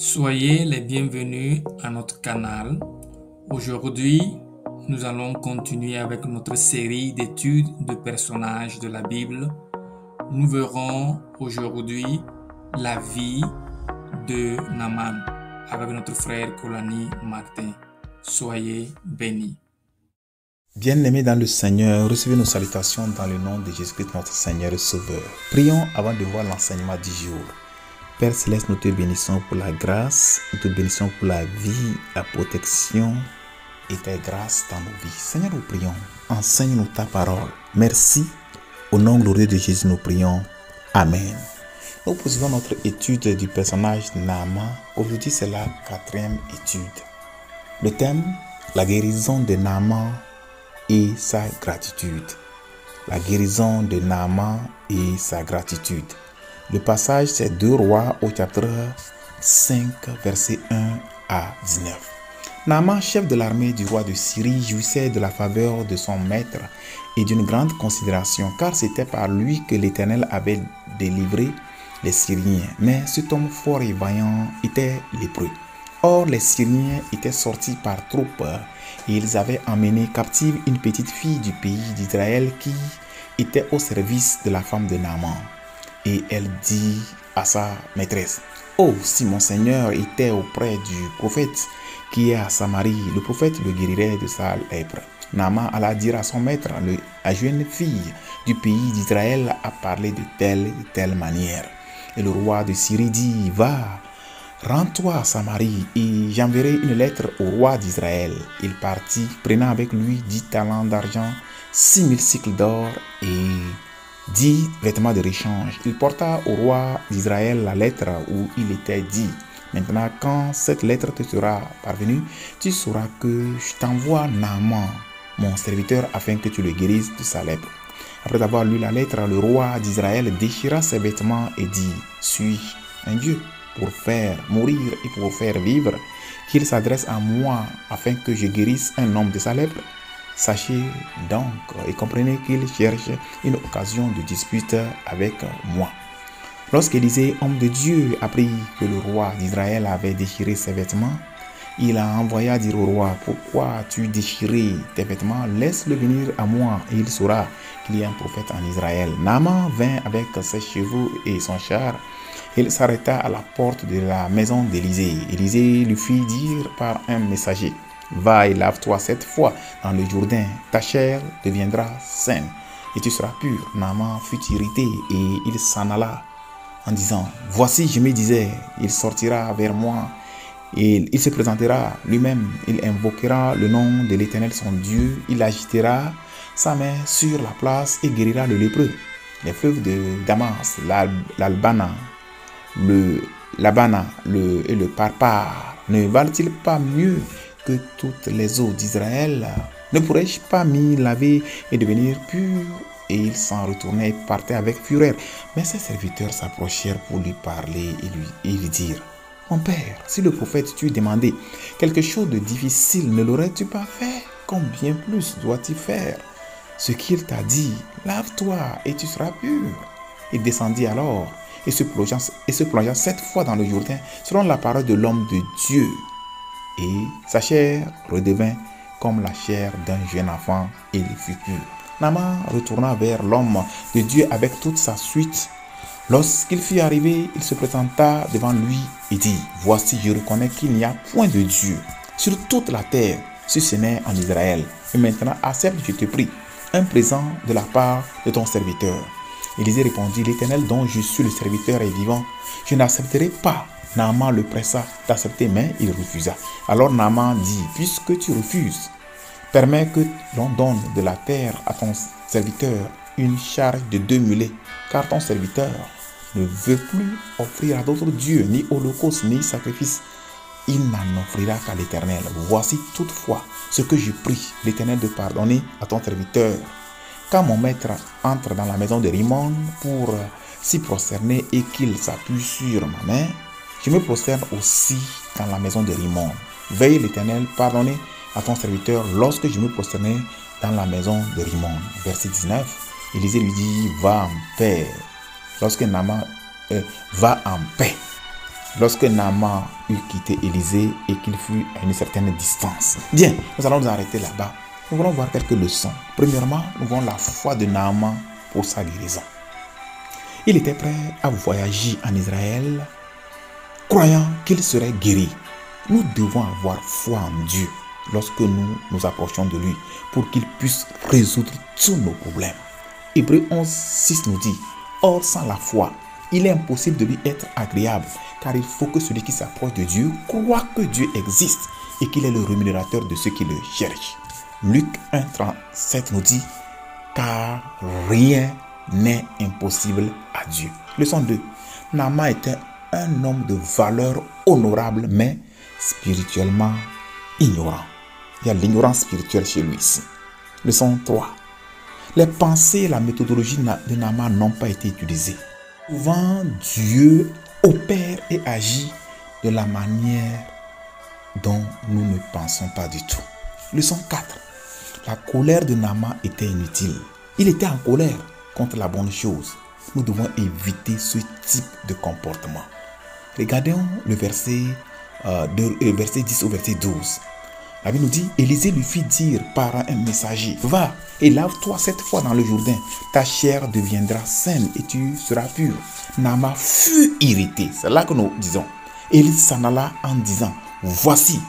Soyez les bienvenus à notre canal. Aujourd'hui, nous allons continuer avec notre série d'études de personnages de la Bible. Nous verrons aujourd'hui la vie de Naaman avec notre frère Kolani Martin. Soyez bénis. Bien-aimés dans le Seigneur, recevez nos salutations dans le nom de Jésus-Christ, notre Seigneur et Sauveur. Prions avant de voir l'enseignement du jour. Père Céleste, nous te bénissons pour la grâce, nous te bénissons pour la vie, la protection et tes grâces dans nos vies. Seigneur, nous prions, enseigne-nous ta parole. Merci. Au nom glorieux de Jésus, nous prions. Amen. Nous poursuivons notre étude du personnage Naaman. Aujourd'hui, c'est la 4e étude. Le thème, la guérison de Naaman et sa gratitude. La guérison de Naaman et sa gratitude. Le passage, c'est 2 Rois au chapitre 5, versets 1 à 19. Naaman, chef de l'armée du roi de Syrie, jouissait de la faveur de son maître et d'une grande considération, car c'était par lui que l'Éternel avait délivré les Syriens. Mais cet homme fort et vaillant était lépreux. Or, les Syriens étaient sortis par troupes et ils avaient emmené captive une petite fille du pays d'Israël qui était au service de la femme de Naaman. Et elle dit à sa maîtresse: « Oh, si mon Seigneur était auprès du prophète qui est à Samarie, le prophète le guérirait de sa lèpre. » Naaman alla dire à son maître: « La jeune fille du pays d'Israël a parlé de telle manière. » Et le roi de Syrie dit: « Va, rends-toi à Samarie et j'enverrai une lettre au roi d'Israël. » Il partit, prenant avec lui 10 talents d'argent, 6000 cycles d'or et 10 vêtements de rechange. Il porta au roi d'Israël la lettre où il était dit: « Maintenant, quand cette lettre te sera parvenue, tu sauras que je t'envoie Naaman, mon serviteur, afin que tu le guérisses de sa lèpre. » Après avoir lu la lettre, le roi d'Israël déchira ses vêtements et dit: « Suis-je un Dieu pour faire mourir et pour faire vivre, qu'il s'adresse à moi afin que je guérisse un homme de sa lèpre? Sachez donc et comprenez qu'il cherche une occasion de dispute avec moi. » Lorsqu'Élisée, homme de Dieu, apprit que le roi d'Israël avait déchiré ses vêtements, il a envoyé dire au roi: « Pourquoi as-tu déchiré tes vêtements? Laisse-le venir à moi et il saura qu'il y a un prophète en Israël. » Naaman vint avec ses chevaux et son char. Il s'arrêta à la porte de la maison d'Élisée. Élisée lui fit dire par un messager: « Va et lave-toi 7 fois dans le Jourdain, ta chair deviendra saine et tu seras pur. » Naaman fut irrité et il s'en alla en disant: « Voici, je me disais, il sortira vers moi et il se présentera lui-même, il invoquera le nom de l'Éternel son Dieu, il agitera sa main sur la place et guérira le lépreux. » Les fleuves de Damas, l'Albana, l'Abana et le Parpar ne valent-ils pas mieux que toutes les eaux d'Israël? Ne pourrais-je pas m'y laver et devenir pur? Et il s'en retournait et partait avec fureur. Mais ses serviteurs s'approchèrent pour lui parler et lui dirent: « Mon père, si le prophète t'eût demandé quelque chose de difficile, ne l'aurais-tu pas fait? Combien plus dois-tu faire ce qu'il t'a dit? Lave-toi et tu seras pur. » Il descendit alors et se plongea 7 fois dans le Jourdain, selon la parole de l'homme de Dieu. Et sa chair redevint comme la chair d'un jeune enfant et il fut pur. Naaman retourna vers l'homme de Dieu avec toute sa suite. Lorsqu'il fut arrivé, il se présenta devant lui et dit: « Voici, je reconnais qu'il n'y a point de Dieu sur toute la terre, si ce n'est en Israël. Et maintenant, accepte, je te prie, un présent de la part de ton serviteur. » Élisée répondit: « L'Éternel dont je suis le serviteur est vivant, je n'accepterai pas. » Naaman le pressa d'accepter, mais il refusa. Alors Naaman dit: « Puisque tu refuses, permets que l'on donne de la terre à ton serviteur une charge de 2 mulets, car ton serviteur ne veut plus offrir à d'autres dieux, ni holocauste, ni sacrifice. Il n'en offrira qu'à l'Éternel. Voici toutefois ce que je prie l'Éternel de pardonner à ton serviteur. Quand mon maître entre dans la maison de Rimon pour s'y prosterner et qu'il s'appuie sur ma main, je me prosterne aussi dans la maison de Rimon. Veille l'Éternel pardonner à ton serviteur lorsque je me prosternerai dans la maison de Rimon. » Verset 19. Élisée lui dit: « Va en paix. » Lorsque Naaman va en paix. lorsque Naaman eut quitté Élisée et qu'il fut à une certaine distance. Bien, nous allons nous arrêter là-bas. Nous allons voir quelques leçons. Premièrement, nous voyons la foi de Naaman pour sa guérison. Il était prêt à voyager en Israël, croyant qu'il serait guéri. Nous devons avoir foi en Dieu lorsque nous nous approchons de lui pour qu'il puisse résoudre tous nos problèmes. Hébreux 11:6 nous dit: or sans la foi, il est impossible de lui être agréable, car il faut que celui qui s'approche de Dieu croit que Dieu existe et qu'il est le rémunérateur de ceux qui le cherchent. Luc 1:37 nous dit: car rien n'est impossible à Dieu. Leçon 2. Naaman était un homme de valeur honorable, mais spirituellement ignorant. Il y a l'ignorance spirituelle chez lui ici. Leçon 3. Les pensées et la méthodologie de Naaman n'ont pas été utilisées. Souvent, Dieu opère et agit de la manière dont nous ne pensons pas du tout. Leçon 4. La colère de Naaman était inutile. Il était en colère contre la bonne chose. Nous devons éviter ce type de comportement. Regardons le verset 10 au verset 12. La Bible nous dit: Élisée lui fit dire par un messager: va et lave-toi 7 fois dans le Jourdain, ta chair deviendra saine et tu seras pur. Naaman fut irrité. C'est là que nous disons. Et il s'en alla en disant: voici,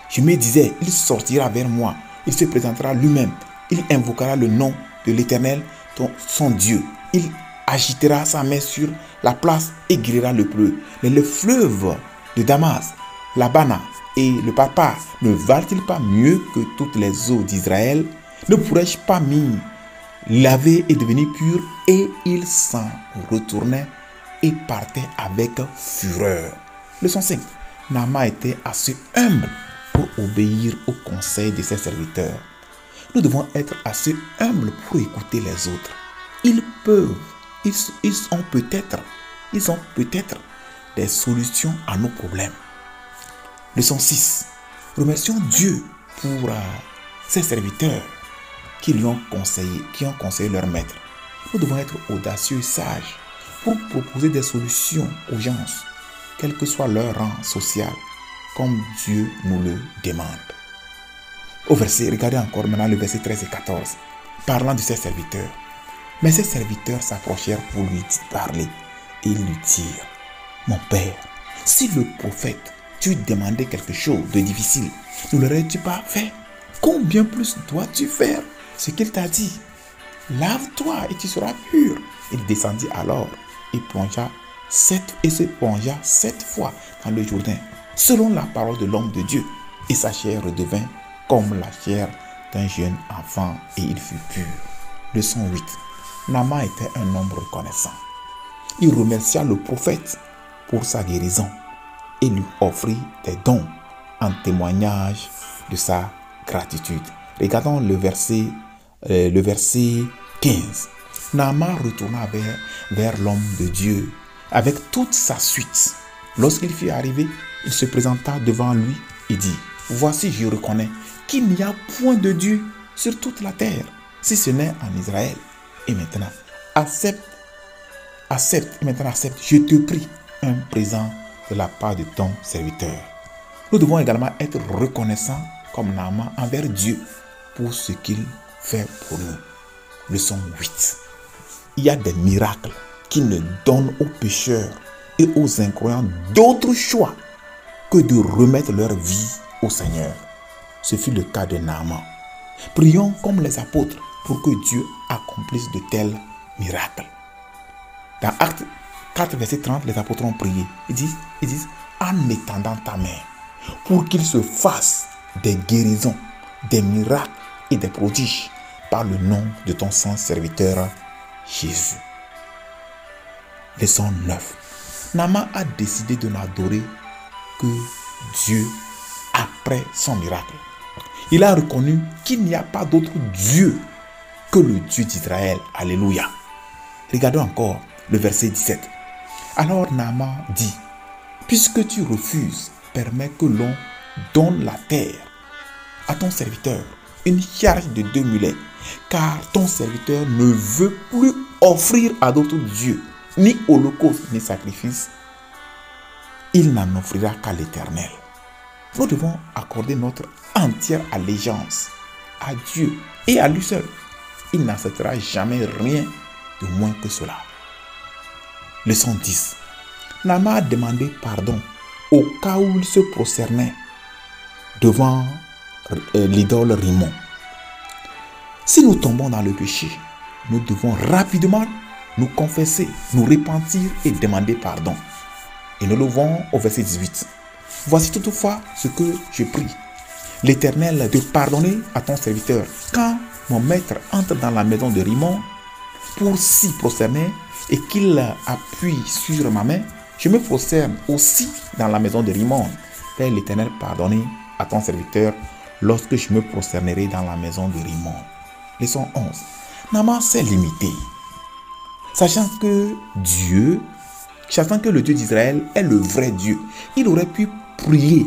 je me disais, il sortira vers moi, il se présentera lui-même, il invoquera le nom de l'Éternel, son Dieu. Il agitera sa main sur la place et guérira le lépreux. Mais le fleuve de Damas, l'Abana et le Papa ne valent-ils pas mieux que toutes les eaux d'Israël? Ne pourrais-je pas m'y laver et devenir pur? Et il s'en retournait et partait avec fureur. Leçon 5. Naaman était assez humble pour obéir au conseil de ses serviteurs. Nous devons être assez humbles pour écouter les autres. Ils ont peut-être des solutions à nos problèmes. Leçon 6. Remercions Dieu pour ses serviteurs qui ont conseillé leur maître. Nous devons être audacieux et sages pour proposer des solutions aux gens, quel que soit leur rang social, comme Dieu nous le demande. Regardez encore maintenant le verset 13 et 14, parlant de ses serviteurs. Mais ses serviteurs s'approchèrent pour lui parler et lui dirent: mon père, si le prophète tu demandais quelque chose de difficile, ne l'aurais-tu pas fait? Combien plus dois-tu faire ce qu'il t'a dit? Lave-toi et tu seras pur. Il descendit alors et se plongea 7 fois dans le Jourdain, selon la parole de l'homme de Dieu, et sa chair redevint comme la chair d'un jeune enfant et il fut pur. Leçon 8. Naaman était un homme reconnaissant. Il remercia le prophète pour sa guérison et lui offrit des dons en témoignage de sa gratitude. Regardons le verset 15. Naaman retourna vers l'homme de Dieu avec toute sa suite. Lorsqu'il fut arrivé, il se présenta devant lui et dit: voici, je reconnais qu'il n'y a point de Dieu sur toute la terre, si ce n'est en Israël. Et maintenant, accepte, je te prie, un présent de la part de ton serviteur. Nous devons également être reconnaissants comme Naaman envers Dieu pour ce qu'il fait pour nous. Leçon 8. Il y a des miracles qui ne donnent aux pécheurs et aux incroyants d'autre choix que de remettre leur vie au Seigneur. Ce fut le cas de Naaman. Prions comme les apôtres pour que Dieu accomplisse de tels miracles. Dans Actes 4, verset 30, les apôtres ont prié. Ils disent en étendant ta main, pour qu'il se fasse des guérisons, des miracles et des prodiges par le nom de ton saint serviteur Jésus. Leçon 9. Naaman a décidé de n'adorer que Dieu après son miracle. Il a reconnu qu'il n'y a pas d'autre Dieu que le Dieu d'Israël. Alléluia. Regardons encore le verset 17. Alors Naaman dit: puisque tu refuses, permets que l'on donne la terre à ton serviteur, une charge de 2 mulets, car ton serviteur ne veut plus offrir à d'autres dieux, ni holocauste, ni sacrifice, il n'en offrira qu'à l'Éternel. Nous devons accorder notre entière allégeance à Dieu et à lui seul. Il n'acceptera jamais rien de moins que cela. Leçon 10. Naaman a demandé pardon au cas où il se prosternait devant l'idole Rimmon. Si nous tombons dans le péché, nous devons rapidement nous confesser, nous repentir et demander pardon. Et nous le voyons au verset 18. Voici toutefois ce que je prie, l'Éternel, de pardonner à ton serviteur quand mon maître entre dans la maison de Rimmon pour s'y prosterner et qu'il appuie sur ma main, je me prosterne aussi dans la maison de Rimmon. Père l'Éternel, pardonnez à ton serviteur lorsque je me prosternerai dans la maison de Rimmon. Leçon 11. Naaman s'est limité, sachant que le Dieu d'Israël est le vrai Dieu. Il aurait pu prier,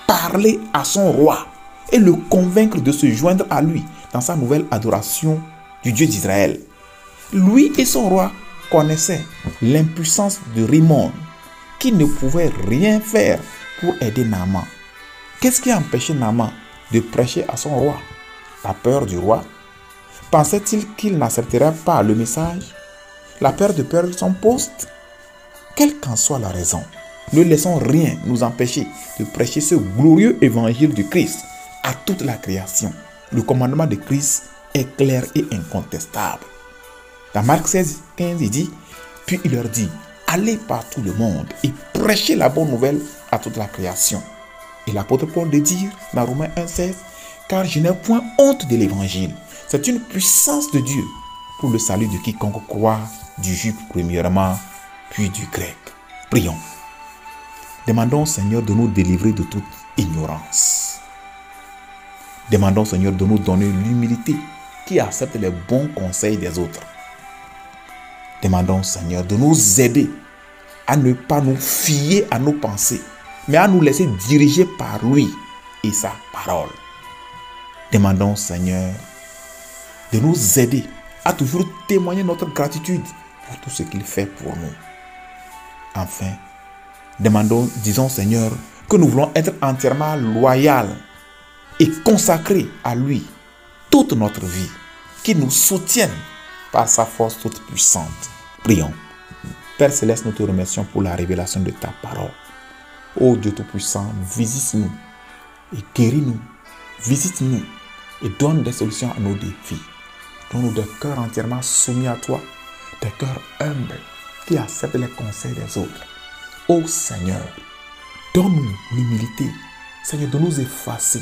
parler à son roi et le convaincre de se joindre à lui dans sa nouvelle adoration du Dieu d'Israël. Lui et son roi connaissaient l'impuissance de Rimmon, qui ne pouvait rien faire pour aider Naaman. Qu'est-ce qui a empêché Naaman de prêcher à son roi? La peur du roi? Pensait-il qu'il n'accepterait pas le message? La peur de perdre son poste? Quelle qu'en soit la raison, ne laissons rien nous empêcher de prêcher ce glorieux évangile du Christ à toute la création. Le commandement de Christ est clair et incontestable. Dans Marc 16, 15, il dit, puis il leur dit, allez par tout le monde et prêchez la bonne nouvelle à toute la création. Et l'apôtre Paul de dire dans Romains 1, 16, car je n'ai point honte de l'évangile. C'est une puissance de Dieu pour le salut de quiconque croit, du juif premièrement, puis du grec. Prions. Demandons au Seigneur de nous délivrer de toute ignorance. Demandons au Seigneur de nous donner l'humilité qui accepte les bons conseils des autres. Demandons au Seigneur de nous aider à ne pas nous fier à nos pensées, mais à nous laisser diriger par lui et sa parole. Demandons au Seigneur de nous aider à toujours témoigner notre gratitude pour tout ce qu'il fait pour nous. Enfin, disons au Seigneur que nous voulons être entièrement loyaux et consacrés à lui toute notre vie, qu'il nous soutienne par sa force toute puissante. Prions. Père Céleste, nous te remercions pour la révélation de ta parole. Ô Dieu Tout-Puissant, visite-nous et guéris-nous. Visite-nous et donne des solutions à nos défis. Donne-nous des cœurs entièrement soumis à toi, des cœurs humbles qui acceptent les conseils des autres. Ô Seigneur, donne-nous l'humilité, Seigneur, de nous effacer,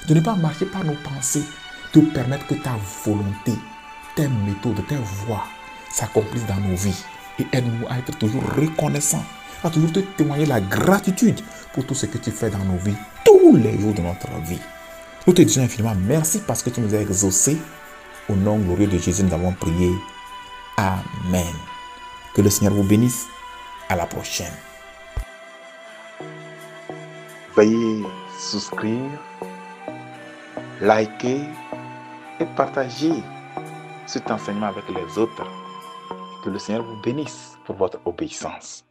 de ne pas marcher par nos pensées, de permettre que ta volonté, tes méthodes, tes voies s'accomplissent dans nos vies. Et aide-nous à être toujours reconnaissants, à toujours te témoigner la gratitude pour tout ce que tu fais dans nos vies, tous les jours de notre vie. Nous te disons infiniment merci parce que tu nous as exaucés. Au nom glorieux de Jésus, nous avons prié. Amen. Que le Seigneur vous bénisse. À la prochaine. Veuillez souscrire, liker et partager cet enseignement avec les autres. Que le Seigneur vous bénisse pour votre obéissance.